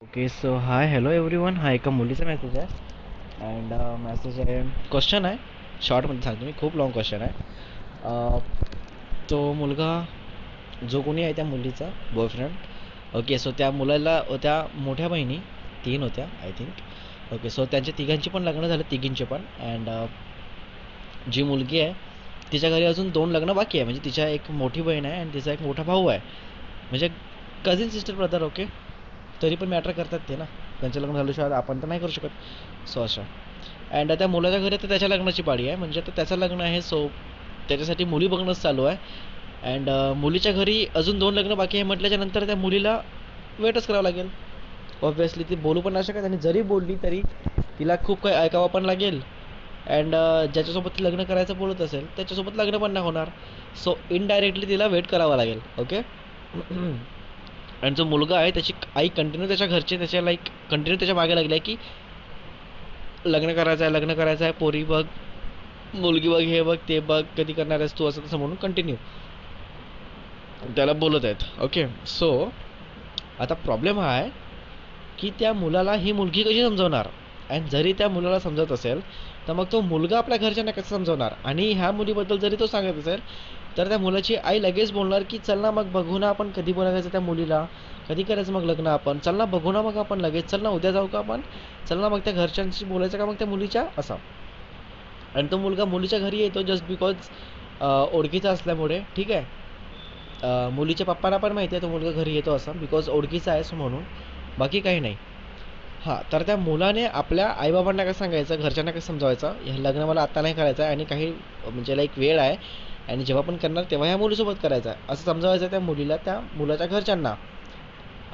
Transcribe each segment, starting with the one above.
Okay so hi hello everyone. हा एका मुलीचा मेसेज आहे अँड मेसेज आहे, क्वेश्चन आहे. शॉर्टमध्ये सांगतो मी, खूप लॉंग क्वेश्चन आहे. अ, तो मुलगा जो कोणी आहे त्या मुलीचा बॉयफ्रेंड. ओके सो त्या मुलाला त्या मोठ्या बहिणी तीन होत्या आय थिंक. ओके सो त्यांच्या तिघांची पण लग्न झालं, तिघींचे पण. अँड जी मुलगी आहे तिच्या घरी अजून दोन लग्न बाकी आहे. म्हणजे तिच्या एक मोठी बहीण आहे आणि तिचा एक मोठा भाऊ आहे. म्हणजे कझिन सिस्टर ब्रदर. ओके तरी पण मॅटर करतात ते ना, त्यांचं लग्न झाल्याशिवाय आपण तर नाही करू शकत. सो असं. अँड त्या मुलाच्या घरी तर त्याच्या लग्नाची पाळी आहे. म्हणजे आता त्याचं लग्न आहे, सो त्याच्यासाठी मुली बघणंच चालू आहे. अँड मुलीच्या घरी अजून दोन लग्न बाकी आहे म्हटल्याच्या नंतर त्या मुलीला वेटच करावं लागेल. ऑब्व्हियसली ती बोलू पण नाही शकत, आणि जरी बोलली तरी तिला खूप काही ऐकावं पण लागेल. अँड ज्याच्यासोबत ती लग्न करायचं बोलत असेल त्याच्यासोबत लग्न पण नाही होणार. सो इनडायरेक्टली तिला वेट करावा लागेल. ओके आणि जो मुलगा आहे त्याची आई कंटिन्यू, त्याच्या घरचे त्याच्या कंटिन्यू त्याच्या मागे लागले की लग्न करायचं आहे, लग्न करायचं आहे, पोरी बघ, मुलगी बघ, हे बघ, ते बघ, कधी करणार आहेस तू, असं तसं म्हणून कंटिन्यू त्याला बोलत आहेत. ओके सो आता प्रॉब्लेम हा आहे की त्या मुलाला ही मुलगी कशी समजवणार. आणि जरी त्या मुलाला समजत असेल तर मग तो मुलगा आपल्या घरच्यांना कसं समजवणार. आणि ह्या मुलीबद्दल जरी तो सांगत असेल तर त्या मुलाची आई लगेच बोलणार की चल ना मग बघू ना आपण, कधी बोलायचं त्या मुलीला, कधी करायचं मग लग्न आपण, चल ना बघू ना मग आपण लगेच, चल ना उद्या जाऊ का आपण, चल ना मग त्या घरच्यांशी बोलायचं का मग त्या मुलीच्या, असा. आणि तो मुलगा मुलीच्या घरी येतो जस्ट बिकॉज ओळखीचा असल्यामुळे. ठीक आहे. मुलीच्या पप्पांना पण माहिती आहे तो मुलगा घरी येतो असं, बिकॉज ओळखीचा आहे सो म्हणून, बाकी काही नाही. हां, तर त्या मुलाने आपल्या आईबाबांना काय सांगायचं, घरच्यांना काय समजावायचं, हे लग्न मला आत्ता नाही करायचं आहे आणि काही म्हणजे वेळ आहे, आणि जेव्हा पण करणार तेव्हा ह्या मुलीसोबत करायचं आहे, असं समजावायचं त्या मुलीला, त्या मुलाच्या घरच्यांना.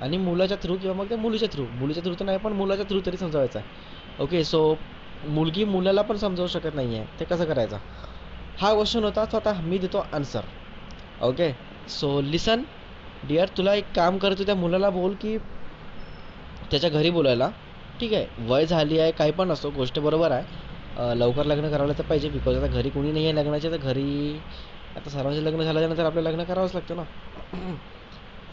आणि मुलाच्या थ्रू किंवा मग त्या मुलीच्या थ्रू तर नाही, पण मुलाच्या थ्रू तरी समजावायचं आहे. ओके सो मुलगी मुलाला पण समजावू शकत नाही आहे, ते कसं करायचं, हा क्वेश्चन होता. तो आता मी देतो answer. Okay so listen dear, तुला एक काम करतो, त्या मुलाला बोल की त्याच्या घरी बोलायला. ठीक आहे, वय झाली आहे, काही पण असो, गोष्ट बरोबर आहे. लवकर लग्न करायला तर पाहिजे, बिकॉज आता घरी कोणी नाही आहे लग्नाचे, तर घरी आता सर्वांचे लग्न झाल्यानंतर आपलं लग्न करावंच लागतं ना.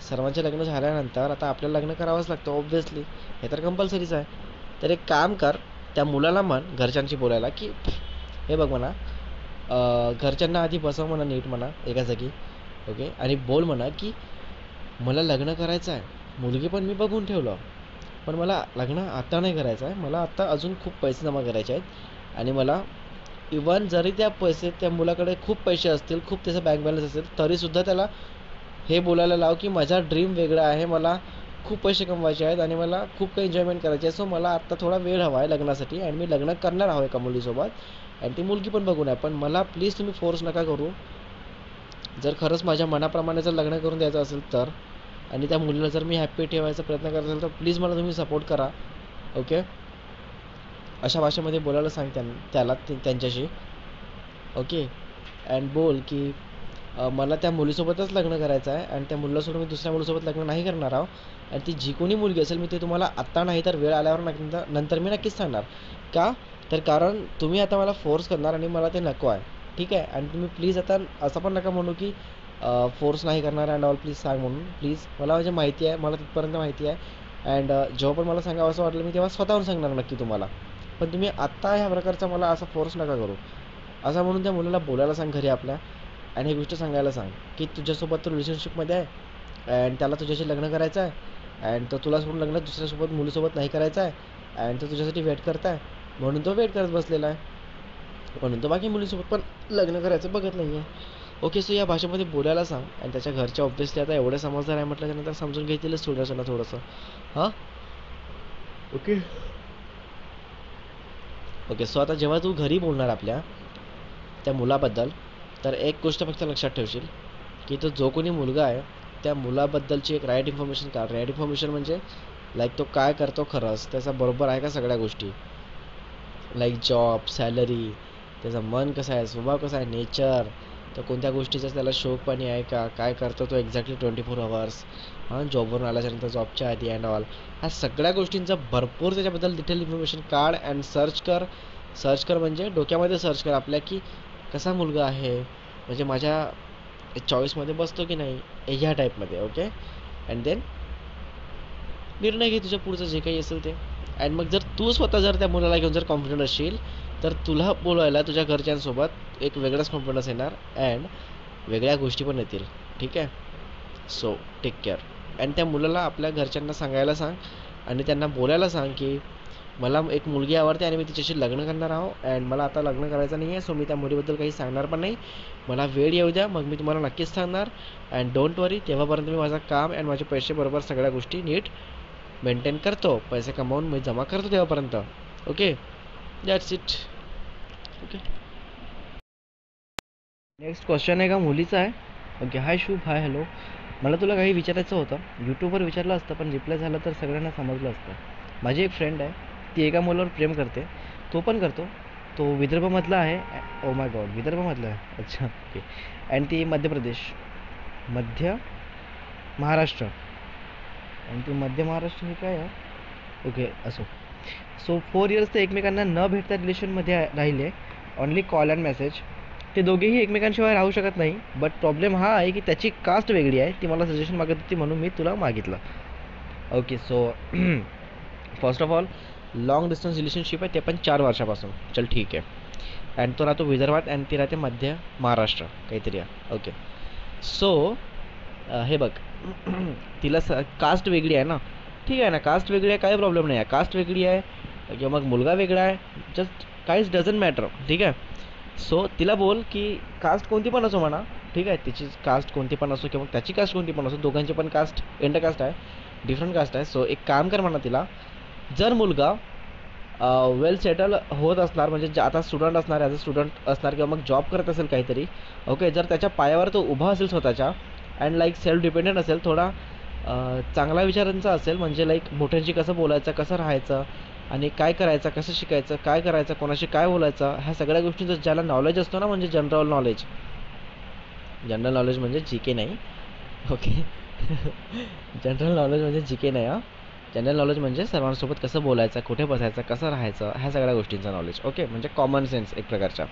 सर्वांचे लग्न झाल्यानंतर आता आपल्याला लग्न करावंच लागतं ऑब्व्हियसली, हे तर कंपल्सरीच आहे. तर एक काम कर, त्या मुलाला म्हण घरच्यांशी बोलायला की हे बघ म्हणा, घरच्यांना आधी बसव म्हणा नीट म्हणा एका जागी. ओके आणि बोल म्हणा की मला लग्न करायचं आहे, मुलगी पण मी बघून ठेवलं, पण मला लग्न आता नाही करायचं आहे, मला आत्ता अजून खूप पैसे जमा करायचे आहेत. आणि मला इवन जरी त्या पैसे, त्या मुलाकडे खूप पैसे असतील, खूप त्याचा बँक बॅलन्स असेल, तरीसुद्धा त्याला हे बोलायला लाव की माझा ड्रीम वेगळा आहे, मला खूप पैसे कमवायचे आहेत आणि मला खूप काही एन्जॉयमेंट करायची आहे, सो मला आत्ता थोडा वेळ हवा आहे लग्नासाठी, आणि मी लग्न करणार आहे एका मुलीसोबत, आणि ती मुलगी पण बघून आहे, पण मला प्लीज तुम्ही फोर्स नका करू. जर खरंच माझ्या मनाप्रमाणे जर लग्न करून द्यायचं असेल तर, आणि त्या मुलीला जर मी हॅप्पी ठेवायचा प्रयत्न करत असेल तर प्लीज मला तुम्ही सपोर्ट करा. ओके अशा भाषेमध्ये बोलायला सांग त्याला त्यांच्याशी. ओके अँड बोल की मला त्या मुलीसोबतच लग्न करायचं आहे, आणि त्या मुलीला सोडून मी दुसऱ्या मुलीसोबत लग्न नाही करणार आहो. आणि ती जी कोणी मुलगी असेल मी ते तुम्हाला आत्ता नाही तर वेळ आल्यावर नंतर मी नक्कीच सांगणार. का तर कारण तुम्ही आता मला फोर्स करणार आणि मला ते नको आहे. ठीक आहे, आणि तुम्ही प्लीज आता असं पण नका म्हणू की फोर्स नाही करणार अँड ऑल, प्लीज सांग म्हणून. प्लीज मला म्हणजे माहिती आहे, मला तिथपर्यंत माहिती आहे. अँड जेव्हा पण मला सांगावं असं वाटलं मी तेव्हा स्वतःहून सांगणार नक्की तुम्हाला. पण तुम्ही आत्ता ह्या प्रकारचा मला असा फोर्स नका करू, असं म्हणून त्या मुलाला बोलायला सांग घरी आपल्या. आणि ही गोष्ट सांगायला सांग की तुझ्यासोबत तो रिलेशनशिपमध्ये आहे अँड त्याला तुझ्याशी लग्न करायचं आहे, अँड तो तुला सोडून लग्न दुसऱ्यासोबत मुलीसोबत नाही करायचं आहे, अँड तो तुझ्यासाठी वेट करत आहे, म्हणून तो वेट करत बसलेला आहे, म्हणून तो बाकी मुलीसोबत पण लग्न करायचं बघत नाही आहे. ओके सो या भाषेमध्ये बोलायला सांग, आणि त्याच्या घरच्या ऑब्व्हियसली आता एवढे समजदार आहे म्हटल्यानंतर समजून घेतीलच थोडंसं ना थोडंसं. हां ओके ओके सो आता जेव्हा तू घरी बोलणार आपल्या त्या मुलाबद्दल, तर एक गोष्ट फक्त लक्षात ठेवशील की तो जो कोणी मुलगा आहे त्या मुलाबद्दलची एक राईट इन्फॉर्मेशन काढ. राईट इन्फॉर्मेशन म्हणजे तो काय करतो खरंच, त्याचा बरोबर आहे का सगळ्या गोष्टी, जॉब, सॅलरी, त्याचं मन कसं आहे, स्वभाव कसा आहे, नेचर, तर कोणत्या गोष्टीचा त्याला शौक पाणी आहे का, काय करतो तो एक्झॅक्टली 24 आवर्स, हां जॉबवरून आल्याच्यानंतर जॉबच्या आधी अँड ऑल, ह्या सगळ्या गोष्टींचं भरपूर त्याच्याबद्दल डिटेल इन्फॉर्मेशन काढ अँड सर्च कर. सर्च कर म्हणजे डोक्यामध्ये सर्च कर आपल्या की कसा मुलगा आहे, म्हणजे माझ्या चॉईसमध्ये बसतो की नाही, ह्या टाईपमध्ये. ओके अँड देन निर्णय घे तुझ्या पुढचं जे काही असेल ते. अँड मग जर तू स्वतः जर त्या मुलाला घेऊन जर कॉन्फिडंट असशील तर तुला बोलायला तुझ्या घरच्यांसोबत एक वेगळाच कॉन्फिडन्स येणार अँड वेगळ्या गोष्टी पण येतील. ठीक आहे. So take care. अँड त्या मुलाला आपल्या घरच्यांना सांगायला सांग आणि त्यांना बोलायला सांग की मला एक मुलगी आवडते आणि मी तिच्याशी लग्न करणार आहो अँड मला आता लग्न करायचं नाही आहे. सो मी त्या मुलीबद्दल काही सांगणार पण नाही. मला वेळ येऊ द्या, मग मी तुम्हाला नक्कीच सांगणार. अँड डोंट वरी, तेव्हापर्यंत मी माझं काम अँड माझे पैसे बरोबर सगळ्या गोष्टी नीट मेंटेन करतो. पैसे कमावून मी जमा करतो तेव्हापर्यंत. Okay, that's it. Okay, next question आहे का मुलीचा आहे. ओके, हाय शुभ, हाय हॅलो. मला तुला काही विचारायचं होतं. यूट्यूबवर विचारलं असतं पण रिप्लाय झालं तर सगळ्यांना समजलं असतं. माझी एक फ्रेंड आहे, ती एका मुलावर प्रेम करते. तो पण करतो. तो विदर्भमधला आहे. ओ माय गॉड, विदर्भमधला आहे. अच्छा, ओके. अँड ती मध्य प्रदेश, मध्य महाराष्ट्र. आणि ती मध्य महाराष्ट्र हे काय आहे. ओके, असो. सो 4 इयर्स ते एकमेकांना न भेटता रिलेशनमध्ये राहिले. Only call and message. ते दोघेही एकमेकांशिवाय राहू शकत नाही. बट प्रॉब्लेम हा आहे की त्याची कास्ट वेगळी आहे. ती मला सजेशन मागत होती म्हणून मी तुला मागितलं. Okay, so first of all long distance relationship आहे, ते पण 4 वर्षापासून. चल ठीक आहे. अँड तो राहतो विदर्भात अँड ती राहते मध्य महाराष्ट्र काहीतरी आहे. ओके, सो हे बघ तिला कास्ट वेगळी आहे ना. ठीक आहे ना, कास्ट वेगळी आहे, काही प्रॉब्लेम नाही आहे. कास्ट वेगळी आहे किंवा मग मुलगा वेगळा आहे, जस्ट काहीच डझंट मॅटर. ठीक आहे. सो तिला बोल की कास्ट कोणती पण असो म्हणा. ठीक आहे, तिची कास्ट कोणती पण असो किंवा त्याची कास्ट कोणती पण असो, दोघांची पण कास्ट इंटरकास्ट आहे, डिफरंट कास्ट आहे. सो एक काम कर म्हणा तिला, जर मुलगा वेल सेटल होत असणार म्हणजे आता स्टुडंट असणार, ॲज अ स्टुडंट असणार किंवा मग जॉब करत असेल काहीतरी. ओके, जर त्याच्या पायावर तो उभा असेल स्वतःच्या अँड लाईक सेल्फ डिपेंडंट असेल, थोडा चांगला विचारांचा असेल, म्हणजे लाईक मोठ्यांशी कसं बोलायचं, कसं राहायचं आणि काय करायचं, कसं शिकायचं, काय करायचं, कोणाशी काय बोलायचं, ह्या सगळ्या गोष्टींचं ज्याला नॉलेज असतो ना, म्हणजे जनरल नॉलेज. जनरल नॉलेज म्हणजे जी के नाही. ओके. जनरल नॉलेज म्हणजे जी के नाही. हां, जनरल नॉलेज म्हणजे सर्वांसोबत कसं बोलायचं, कुठे बसायचं, कसं राहायचं, ह्या सगळ्या गोष्टींचं नॉलेज. ओके, म्हणजे कॉमन सेन्स एक प्रकारचा.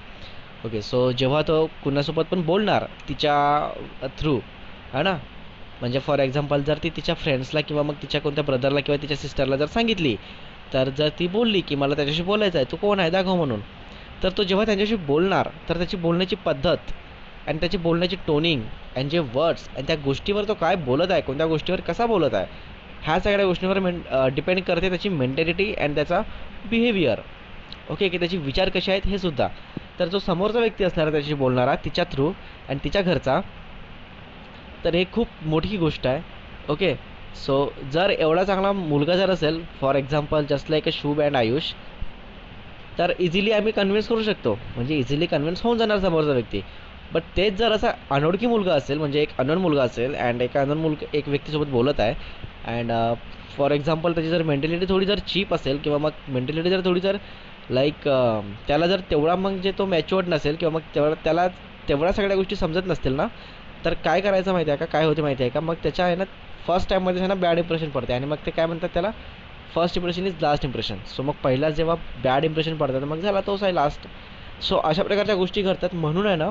ओके, सो जेव्हा तो कुणासोबत पण बोलणार तिच्या थ्रू, है ना, म्हणजे फॉर एक्झाम्पल जर ती तिच्या फ्रेंड्सला किंवा मग तिच्या कोणत्या ब्रदरला किंवा तिच्या सिस्टरला जर सांगितली, तर जर ती बोलली की मला त्याच्याशी बोलायचं आहे, तू कोण आहे दाखव म्हणून, तर तो जेव्हा त्यांच्याशी बोलणार तर त्याची बोलण्याची पद्धत आणि त्याची बोलण्याची टोनिंग आणि जे वर्ड्स आणि त्या गोष्टीवर तो काय बोलत आहे, कोणत्या गोष्टीवर कसा बोलत आहे, ह्या सगळ्या गोष्टींवर डिपेंड करते त्याची मेंटॅलिटी अँड त्याचा बिहेवियर. ओके, की त्याचे विचार कसे आहेत हे सुद्धा. तर जो समोरचा व्यक्ती असणार त्याच्याशी बोलणारा तिच्या थ्रू आणि तिच्या घरचा, तर हे खूप मोठी गोष्ट आहे. ओके, सो जर एवढा चांगला मुलगा जर असेल, for example just like a शुभ अँड आयुष, तर इझिली आम्ही कन्व्हिन्स करू शकतो, म्हणजे इझिली कन्व्हिन्स होऊन जाणार समोरचा व्यक्ती. बट तेच जर असा अनोळखी मुलगा असेल, म्हणजे एक अननोन मुलगा असेल अँड एका अननोन एक व्यक्तीसोबत बोलत आहे अँड फॉर एक्झाम्पल त्याची जर मेंटॅलिटी थोडी जर चीप असेल किंवा मग मेंटॅलिटी जर थोडी जर लाईक त्याला जर तेवढा म्हणजे तो मॅच्युअर्ड नसेल किंवा मग त्याला तेवढ्या सगळ्या गोष्टी समजत नसतील ना, तर काय करायचं माहिती आहे का, काय होते माहिती आहे का, मग त्याच्या आहे ना फर्स्ट टाईममध्ये आहे ना बॅड इम्प्रेशन पडते आणि मग ते काय म्हणतात त्याला, first impression is last impression. So मग पहिला जेव्हा बॅड इम्प्रेशन पडतं मग झाला तोच आहे लास्ट. सो अशा प्रकारच्या गोष्टी घडतात. म्हणून आहे ना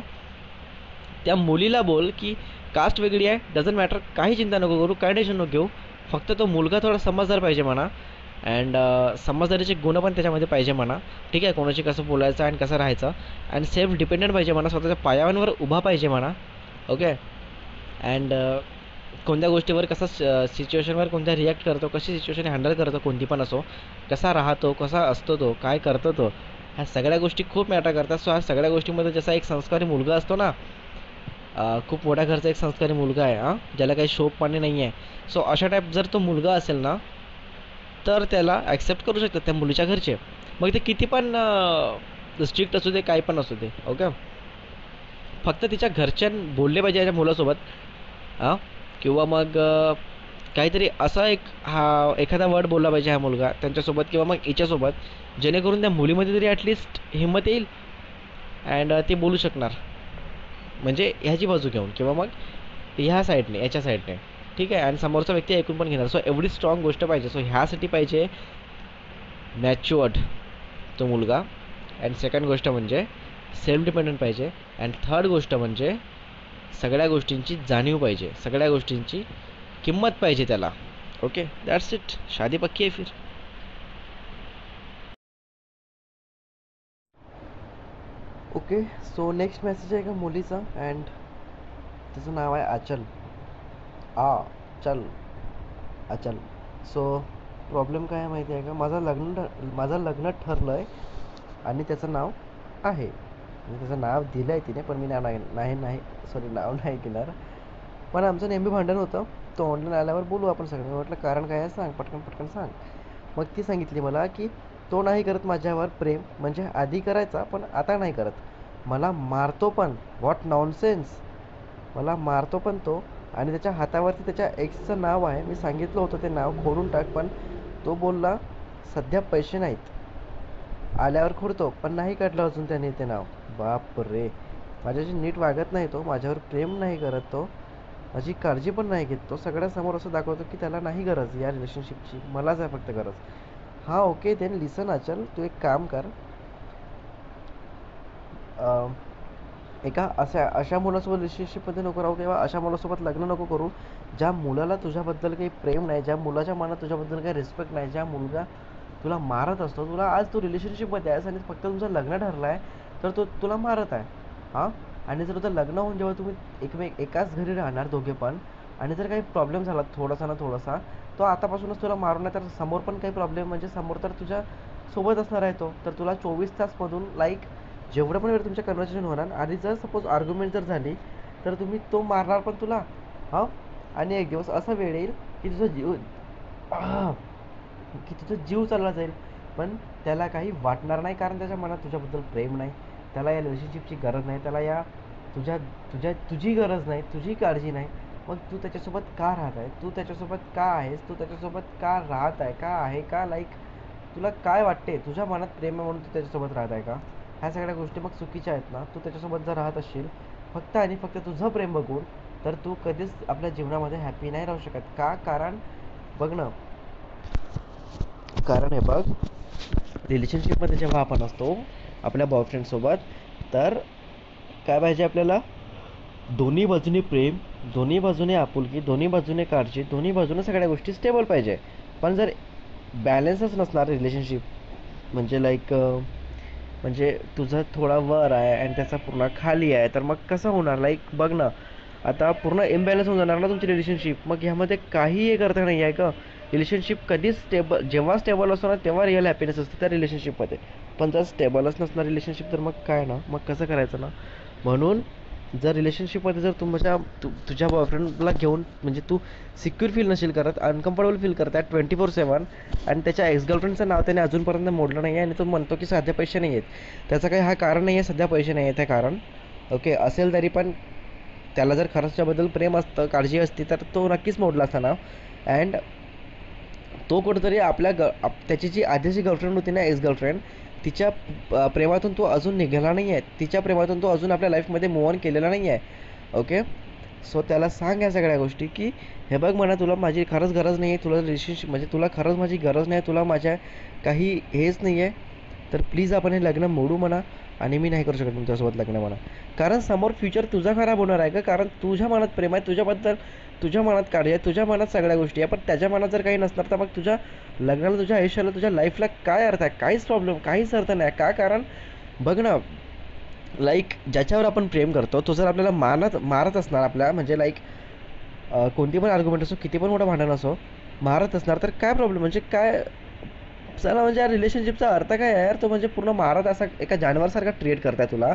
त्या मुलीला बोल की कास्ट वेगळी आहे, डझंट मॅटर, काही चिंता नको करू, काही टेन्शन नको घेऊ, फक्त तो मुलगा थोडा समजदार पाहिजे म्हणा अँड समजदारीचे गुण पण त्याच्यामध्ये पाहिजे म्हणा. ठीक आहे, कोणाशी कसं बोलायचं आणि कसं राहायचं अँड सेल्फ डिपेंडंट पाहिजे म्हणा, स्वतःच्या पायावर उभा पाहिजे म्हणा. ओके, अँड कोणत्या गोष्टीवर कसा सिच्युएशनवर कोणत्या रिॲक्ट करतो, कशी सिच्युएशन हँडल करतो, कोणती पण असो, कसा राहतो, कसा असतो तो, काय करतो तो, ह्या सगळ्या गोष्टी खूप मॅटर करतात. सो ह्या सगळ्या गोष्टींमध्ये जसा एक संस्कारी मुलगा असतो ना, खूप मोठ्या घरचा एक संस्कारी मुलगा आहे हां, ज्याला काही शोक पाणी नाही आहे. सो अशा टाईप जर तो मुलगा असेल ना, तर त्याला ॲक्सेप्ट करू शकतात त्या मुलीच्या घरचे. मग ते किती पण स्ट्रिक्ट असू दे, काही पण असू दे. ओके, फक्त तिच्या घरच्यां बोलले पाहिजे या मुलासोबत हां, किंवा मग काहीतरी असा एक एखादा वर्ड बोलला पाहिजे हा मुलगा त्यांच्यासोबत किंवा मग हिच्यासोबत, जेणेकरून त्या मुलीमध्ये तरी ॲटलिस्ट हिंमत येईल अँड ते बोलू शकणार, म्हणजे ह्याची बाजू घेऊन किंवा मग ह्या साईडने, याच्या साईडने. ठीक आहे, आणि समोरचा व्यक्ती ऐकून पण घेणार. सो एवढी स्ट्रॉंग गोष्ट पाहिजे. सो ह्यासाठी पाहिजे मॅच्युअर्ड तो मुलगा. अँड सेकंड गोष्ट म्हणजे सेल्फ डिपेंडंट पाहिजे. अँड थर्ड गोष्ट म्हणजे सगळ्या गोष्टींची जाणीव पाहिजे, सगळ्या गोष्टींची किंमत पाहिजे त्याला. ओके दैट्स इट, शादी पक्की है फिर. ओके. सो नेक्स्ट मेसेज आहे का मुलीचा, अँड तिचं नाव आहे आचल. चल अचल. सो प्रॉब्लेम काय आहे माहिती आहे का, माझं लग्न ठरलं आहे आणि त्याचं नाव आहे, म्हणजे त्याचं नाव दिलं आहे तिने, पण मी नाही सॉरी नाव नाही घेणार. पण आमचं नेहमी भांडण होतं. तो ऑनलाईन आल्यावर बोलू आपण सगळं. मी म्हटलं कारण काय आहे सांग, पटकन पटकन सांग. मग ती सांगितली मला की तो नाही करत माझ्यावर प्रेम, म्हणजे आधी करायचा पण आता नाही करत. मला मारतो पण. What nonsense. मला मारतो पण तो. आणि त्याच्या हातावरती त्याच्या एक्सचं नाव आहे. मी सांगितलं होतं ते नाव खोडून टाक, पण तो बोलला सध्या पैसे नाहीत, आल्यावर खोडतो. पण नाही काढलं अजून त्याने ते नाव. बाप रे. माझ्याशी नीट वागत नाही तो, माझ्यावर प्रेम नाही करत तो, माझी काळजी पण नाही घेत तो. सगळ्यासमोर असं दाखवतो की त्याला नाही गरज या रिलेशनशिपची, मलाच आहे फक्त गरज. हां ओके देन लिसन अचल, तू एक काम कर. अं, एका अशा मुलासोबत रिलेशनशिपमध्ये नको राहू, किंवा अशा मुलासोबत लग्न नको करू ज्या मुलाला तुझ्याबद्दल काही प्रेम नाही, ज्या मुलाच्या मनात तुझ्याबद्दल काही रिस्पेक्ट नाही, ज्या मुलगा तुला मारत असतो. तुला आज तू रिलेशनशिपमध्ये आहेस आणि फक्त तुमचं लग्न ठरलं आहे, तर तो तुला मारत आहे. हां. आणि जर तुझं लग्न होऊन जेव्हा तुम्ही एकाच घरी राहणार दोघे पण, आणि जर काही प्रॉब्लेम झाला थोडासा ना थोडासा, तो आतापासूनच तुला मारून नाही तर समोर पण काही प्रॉब्लेम, म्हणजे समोर तर तुझ्या सोबत असणार आहे तो, तर तुला 24 तासमधून लाईक जेवढं पण वेळ तुमच्या कन्व्हर्सेशन होणार, आणि जर सपोज आर्ग्युमेंट जर झाली तर तो मारणार पण तुला. हां. आणि एक दिवस असा वेळ येईल की तुझा जीव चालला जाईल, पण त्याला काही वाटणार नाही, कारण त्याच्या मनात तुझ्याबद्दल प्रेम नाही, त्याला या रिलेशनशिपची गरज नाही, त्याला या तुझ्या तुझी गरज नाही, तुझी काळजी नाही. मग तू त्याच्यासोबत का राहत आहे, तू त्याच्यासोबत का आहेस, तू त्याच्यासोबत का राहत आहे, का आहे का, लाईक तुला काय वाटते, तुझ्या मनात प्रेम आहे म्हणून तू त्याच्यासोबत राहत आहे का? ह्या सगळ्या गोष्टी मग चुकीच्या आहेत ना. तू त्याच्यासोबत जर राहत असशील फक्त आणि फक्त तुझं प्रेम बघून, तर तू कधीच आपल्या जीवनामध्ये हॅपी नाही राहू शकत. का? कारण बघ ना, कारण हे बघ, रिलेशनशिपमध्ये जेव्हा आपण असतो आपल्या बॉयफ्रेंडसोबत, तर काय पाहिजे आपल्याला? दोन्ही बाजूने प्रेम, दोन्ही बाजूने आपुलकी, दोन्ही बाजूने काळजी, दोन्ही बाजूने सगळ्या गोष्टी स्टेबल पाहिजे. पण जर बॅलन्सच नसणार रिलेशनशिप, म्हणजे लाईक म्हणजे तुझं थोडा वर आहे आणि त्याचा पूर्ण खाली आहे, तर मग कसं होणार? लाईक बघ ना, आता पूर्ण इम्बॅलन्स होऊन जाणार ना तुमची रिलेशनशिप. मग ह्यामध्ये काही एक अर्थ नाही आहे का? रिलेशनशिप कधीच जेव्हा स्टेबल असतो ना तेव्हा रिअल हॅपीनेस असते त्या रिलेशनशिपमध्ये. पण जर स्टेबलच नसणार रिलेशनशिप, तर मग काय ना, मग कसं करायचं ना? म्हणून जर रिलेशनशिपमध्ये जर तुझ्या बॉयफ्रेंडला घेऊन म्हणजे तू सिक्युअर फील नसेल करत, अनकम्फर्टेबल फील करत आहे 24/7, आणि त्याच्या एक्स गर्लफ्रेंडचं नाव त्याने अजूनपर्यंत मोडलं नाही आहे, आणि तो म्हणतो की सध्या पैसे नाही आहेत, त्याचं काही हा कारण नाही आहे सध्या पैसे नाही आहेत हे कारण. ओके असेल तरी पण त्याला जर खरंच त्याबद्दल प्रेम असतं, काळजी असती, तर तो नक्कीच मोडला असता नाव. अँड तो कुठेतरी त्याची जी आधीची गर्लफ्रेंड होती ना, एक्स गर्लफ्रेंड, तिच्या प्रेमातून तो अजून निघाला नाही आहे, तिच्या प्रेमातून तो अजून आपल्या लाईफमध्ये मूव्ह ऑन केलेला नाही आहे. ओके. सो त्याला सांग या सगळ्या गोष्टी की हे बघ म्हणा, तुला माझी खरंच गरज नाही आहे, तुला रिलेशनशिप म्हणजे तुला खरंच माझी गरज नाही, तुला माझ्या काही हेच नाही आहे, तर प्लीज आपण हे लग्न मोडू म्हणा, आणि मी नाही करू शकत तुमच्यासोबत लग्न म्हणा. कारण समोर फ्युचर तुझा खराब होणार आहे का? कारण तुझ्या मनात प्रेम आहे, तुझ्याबद्दल तुझ्या मनात काळजी आहे, तुझ्या मनात सगळ्या गोष्टी आहे, पण त्याच्या मनात जर काही नसणार, तर मग तुझ्या लग्नाला, तुझ्या आयुष्याला, तुझ्या लाईफला काय अर्थ आहे? काहीच प्रॉब्लेम, काहीच अर्थ नाही. का? कारण बघ ना, लाईक ज्याच्यावर आपण प्रेम करतो तो जर आपल्याला मारत असणार, आपल्या म्हणजे लाईक कोणती पण आर्ग्युमेंट असो, किती पण मोठं भांडण असो, मारत असणार, तर काय प्रॉब्लेम, म्हणजे काय? चला म्हणजे या रिलेशनशिपचा अर्थ काय आहे यार? तो म्हणजे पूर्ण मारत असा एका जानवरसारखा ट्रीट करताय तुला.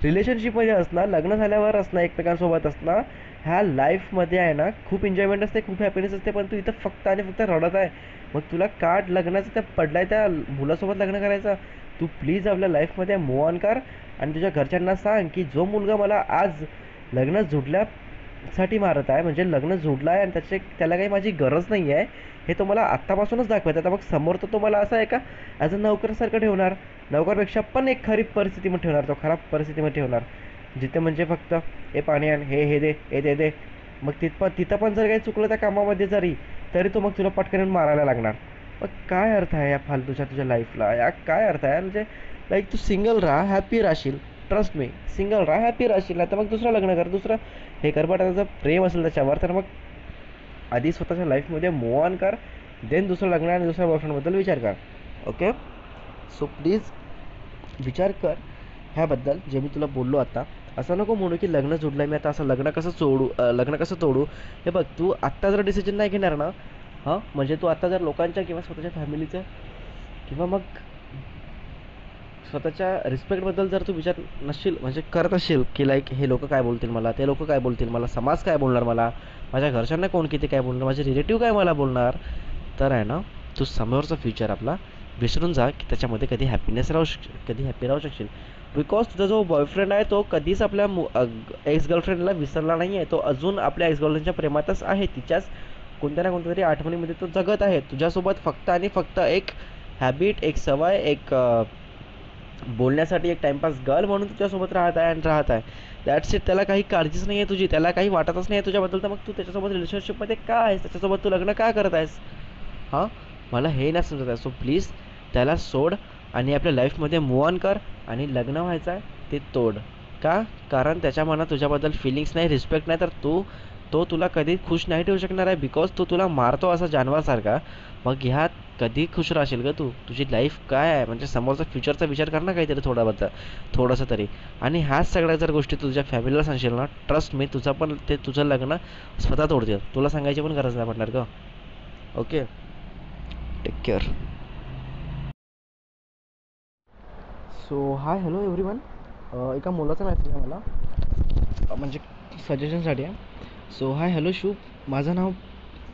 रिलेशनशिपमध्ये असणं, लग्न झाल्यावर असणं, एकमेकांसोबत असणं, ह्या लाईफमध्ये आहे ना खूप एन्जॉयमेंट असते, खूप हॅपीनेस असते, पण तू इथं फक्त आणि फक्त रडत आहे. मग तुला काट लग्नाचं त्या पडलाय त्या मुलासोबत लग्न करायचं? तू प्लीज आपल्या लाईफमध्ये मूव ऑन कर, आणि तुझ्या घरच्यांना सांग की जो मुलगा मला आज लग्न जोडल्यासाठी मारत आहे, म्हणजे लग्न जोडलं आहे आणि त्याला काही माझी गरज नाही आहे, हे तो मला आत्तापासूनच दाखवत आहे. आता मग समोर तो मला असं आहे का ॲज अ नोकरसारखं ठेवणार? नोकरपेक्षा पण एक खरीब परिस्थितीमध्ये ठेवणार, तो खराब परिस्थितीमध्ये ठेवणार, जिथे म्हणजे फक्त हे पाणी आण, हे दे, हे दे. मग तिथं पण जर काही चुकलं त्या कामामध्ये तरी तो मग तुला पटकन येऊन मारायला लागणार. मग काय अर्थ आहे या फालतूच्या तुझ्या लाईफला? या काय अर्थ आहे? म्हणजे लाईक तू सिंगल राहा, हॅपी राहशील. ट्रस्ट मी, सिंगल राहा, हॅपी राहशील. नाही तर मग दुसरं लग्न कर, दुसरं हे कर. बट आता जर प्रेम असेल त्याच्यावर, तर मग आधी स्वतःच्या लाईफमध्ये मूव्ह ऑन कर, देन दुसरं लग्न आणि दुसऱ्या बॉयफ्रेंडबद्दल विचार कर. ओके, सो प्लीज विचार कर ह्याबद्दल जे मी तुला बोललो आता. असं नको म्हणू की लग्न जुडलं मी आता, असं लग्न कसं तोडू. हे बघ, तू आत्ता जर डिसिजन नाही घेणार ना, हां, म्हणजे तू आत्ता जर लोकांच्या किंवा स्वतःच्या फॅमिलीचं किंवा मग स्वतःच्या रिस्पेक्टबद्दल जर तू विचार नसशील म्हणजे करत असशील की लाईक हे लोक काय बोलतील मला, ते लोक काय बोलतील मला, समाज काय बोलणार मला, माझ्या घरच्यांना कोण किती काय बोलणार, माझे रिलेटिव्ह काय मला बोलणार, तर आहे ना तू समोरचा फ्युचर आपला विसरून जा की त्याच्यामध्ये कधी हॅपी राहू शकशील. बिकॉज तुझा जो बॉयफ्रेंड आहे तो कधीच आपल्या एक्स गर्लफ्रेंडला विसरला नाही आहे. तो अजून आपल्या एक्स गर्लफ्रेंडच्या प्रेमातच आहे, तिच्याच कोणत्या ना कोणत्या तरी आठवणीमध्ये तो जगत आहे तुझ्यासोबत. फक्त आणि फक्त एक हॅबिट, एक सवय, एक बोलण्यासाठी एक टाइमपास गर्ल म्हणून तुझ्यासोबत राहत आहे. That's it. त्याला काही काळजीच नाही आहे तुझी, त्याला काही वाटतच नाही आहे तुझ्याबद्दल. तर मग तू त्याच्यासोबत रिलेशनशिपमध्ये का आहेस, त्याच्यासोबत तू लग्न का करत आहेस? हां, मला हे नाही समजत आहे. सो प्लीज त्याला सोड आणि आपल्या लाईफमध्ये मूव्ह ऑन कर. आणि लग्न व्हायचं आहे ते तोड. का? कारण त्याच्या मनात तुझ्याबद्दल फिलिंग्स नाही, रिस्पेक्ट नाही, तर तो तुला कधी खुश नाही ठेवू शकणार आहे. बिकॉज तो तुला मारतो असा जानवरसारखा. मग ह्यात कधी खुश राहशील का तू? तुझी लाईफ काय आहे? म्हणजे समोरचा फ्युचरचा विचार कर ना काहीतरी थोडंसं तरी. आणि ह्याच सगळ्या जर गोष्टी तुझ्या फॅमिलीला सांगशील ना, ट्रस्ट मी, तुझं लग्न स्वतः तोडतील. तुला सांगायची पण गरज नाही पडणार का. Okay, take care. So hi, hello everyone. एका मुलाचा मेसेज आहे मला, म्हणजे सजेशनसाठी आहे. सो हाय, हॅलो शुभ, माझं नाव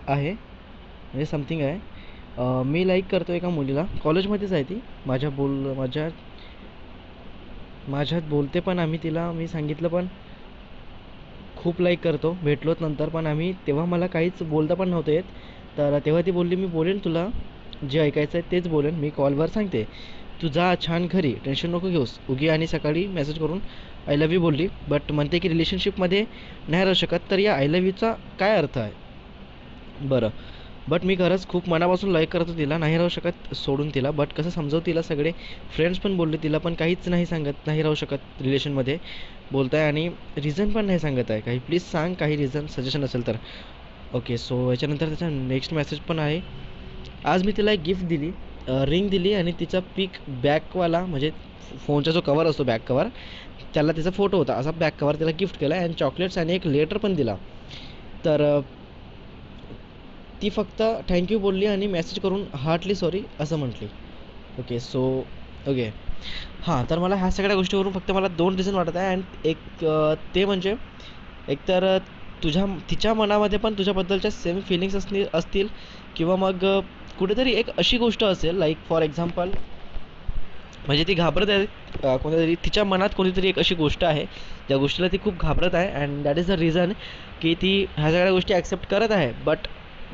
आहे म्हणजे समथिंग आहे. मी लाईक करतो एका मुलीला, कॉलेजमध्येच आहे ती. माझ्यात बोलते पण मी सांगितलं पण खूप लाईक करतो. भेटलोत नंतर, पण तेव्हा मला काहीच बोलता पण नव्हतं येत. तर तेव्हा ती बोलली, मी बोलेन तुला जे ऐकायचं आहे तेच बोलेन, मी कॉलवर सांगते. तू जा छान घरी, टेन्शन नको घेऊस. उगी आणि सकाळी मेसेज करून आय लव्ह यू बोलली, बट म्हणते की रिलेशनशिपमध्ये नाही राहू शकत. तर या आय लव्ह यूचा काय अर्थ आहे बरं? बट मी खरंच खूप मनापासून लाईक करतो तिला, नाही राहू शकत सोडून तिला. बट कसं समजावू तिला? सगळे फ्रेंड्स पण बोलले तिला, पण काहीच नाही सांगत, नाही राहू शकत रिलेशनमध्ये बोलत आहे. आणि रिझन पण नाही सांगत आहे काही. प्लीज सांग काही रिझन, सजेशन असेल तर. ओके, सो याच्यानंतर त्याचा नेक्स्ट मेसेज पण आहे. आज मी तिला एक गिफ्ट दिली, रिंग दिली, आणि तिचा पिक बॅकवाला म्हणजे फोनचा जो कवर असतो बॅक कवर, त्याला तिचा फोटो होता, असा बॅक कवर तिला गिफ्ट केला. आणि चॉकलेट्स आणि एक लेटर पण दिला. तर ती फक्त थँक्यू बोलली आणि मेसेज करून हार्टली सॉरी असं म्हटली. ओके, सो ओके, हां, तर मला ह्या सगळ्या गोष्टीवरून फक्त मला दोन रिझन वाटत आहे. अँड ते म्हणजे एकतर तिच्या मनामध्ये पण तुझ्याबद्दलच्या सेम फिलिंग्स असतील, किंवा मग कुठेतरी एक अशी गोष्ट असेल, लाईक फॉर एक्झाम्पल, म्हणजे ती घाबरत आहे. कोणत्यातरी तिच्या मनात कोणतीतरी एक अशी गोष्ट आहे, ज्या गोष्टीला ती खूप घाबरत आहे. And that is the reason की ती ह्या सगळ्या गोष्टी ॲक्सेप्ट करत आहे, बट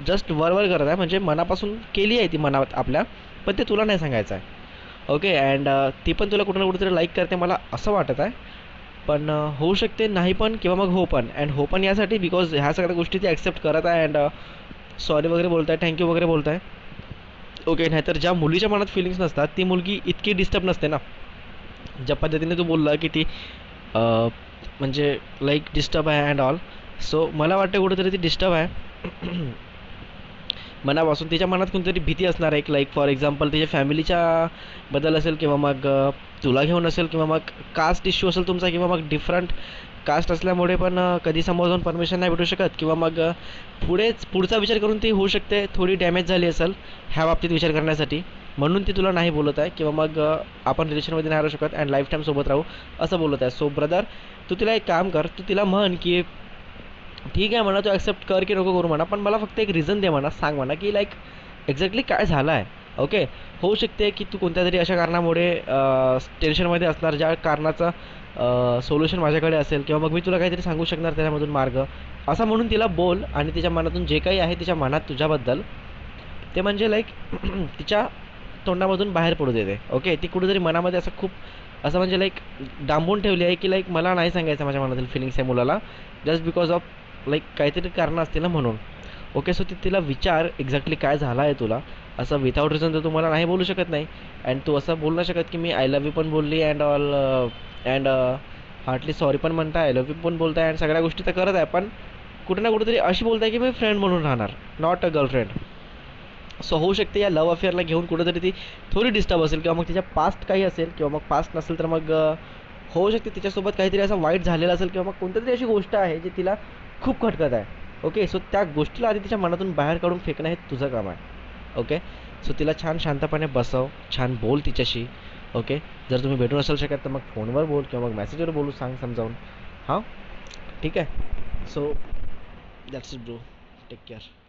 जस्ट वर करत आहे. म्हणजे मनापासून केली आहे ती मनात आपल्या, पण ते तुला नाही सांगायचं आहे. ओके, अँड ती पण तुला कुठं ना कुठेतरी लाईक करते मला असं वाटत आहे. पण होऊ शकते नाही पण, किंवा मग हो पण. अँड हो पण यासाठी बिकॉज ह्या सगळ्या गोष्टी ती ॲक्सेप्ट करत आहे. अँड सॉरी वगैरे बोलत आहे, थँक्यू वगैरे बोलत आहे. ओके, नाहीतर ज्या मुलीच्या मनात फिलिंग्स नसतात ती मुलगी इतकी डिस्टर्ब नसते ना. ज्या पद्धतीने तू बोलला की ती म्हणजे लाईक डिस्टर्ब आहे अँड ऑल. सो मला वाटतं कुठेतरी ती डिस्टर्ब आहे मनापासून. तिच्या मनात कोणतरी भीती असणार आहे, लाईक फॉर एक्झाम्पल तिच्या फॅमिलीच्या बद्दल असेल, किंवा मग तुला घेऊन असेल, किंवा मग कास्ट इश्यू असेल तुमचा, किंवा मग डिफरंट कास्ट असल्यामुळे पण कधी समोर जाऊन परमिशन नाही भेटू शकत, किंवा मग पुढचा विचार करून ती होऊ शकते थोडी डॅमेज झाली असेल ह्या बाबतीत विचार करण्यासाठी, म्हणून ती तुला नाही बोलत आहे, किंवा मग आपण रिलेशनमध्ये नाही राहू शकत अँड लाईफ टाईम सोबत राहू असं बोलत आहे. सो ब्रदर, तू तिला एक काम कर, तू तिला म्हण की ठीक आहे म्हणा, तू ॲक्सेप्ट कर की नको करू म्हणा, पण मला फक्त एक रिझन दे म्हणा, सांग म्हणा की लाईक एक्झॅक्टली काय झालं आहे. ओके, होऊ शकते की तू कोणत्या तरी अशा कारणामुळे टेन्शनमध्ये असणार, ज्या कारणाचं सोल्युशन माझ्याकडे असेल, किंवा मग मी तुला काहीतरी सांगू शकणार त्याच्यामधून मार्ग, असं म्हणून तिला बोल. आणि तिच्या मनातून जे काही आहे तिच्या मनात तुझ्याबद्दल, ते म्हणजे लाईक तिच्या तोंडामधून बाहेर पडू देते. ओके, ती कुठेतरी मनामध्ये असं खूप असं म्हणजे लाईक डांबून ठेवली आहे की लाईक मला नाही सांगायचं माझ्या मनातील फिलिंग्स आहे मुलाला, जस्ट बिकॉज ऑफ लाईक काहीतरी कारणं असतील ना म्हणून. ओके, सो तिला विचार एक्झॅक्टली काय झालं आहे तुला. असं विथआउट रिझन तर तुम्हाला नाही बोलू शकत नाही. अँड तू असं बोलू नाही शकत की मी आय लव्ह यू पण बोलली and all, and heartly sorry पण म्हणताय, आय लव्ह यू पण बोलताय, अँड सगळ्या गोष्टी तर करत आहे, पण कुठे ना कुठेतरी अशी बोलते की मी फ्रेंड म्हणून राहणार, नॉट अ गर्लफ्रेंड. सो होऊ शकते या लव्ह अफेअरला घेऊन कुठेतरी ती थोडी डिस्टर्ब असेल, किंवा मग तिच्या पास्ट काही असेल, किंवा मग पास्ट नसेल तर मग होऊ शकते तिच्यासोबत काहीतरी असं वाईट झालेलं असेल, किंवा मग कोणती तरी अशी गोष्ट आहे जी तिला खूप खटकत आहे. ओके, सो त्या गोष्टीला आधी तिच्या मनातून बाहेर काढून फेकणं हे तुझं काम आहे. ओके, सो तिला छान शांतपणे बसव, छान बोल तिच्याशी. ओके, जर तुम्ही भेटू नसेल शकत तर मग फोनवर बोल, किंवा मग मेसेजवर बोलू, सांग समजावून. हां, ठीक आहे. So that's it bro, take care.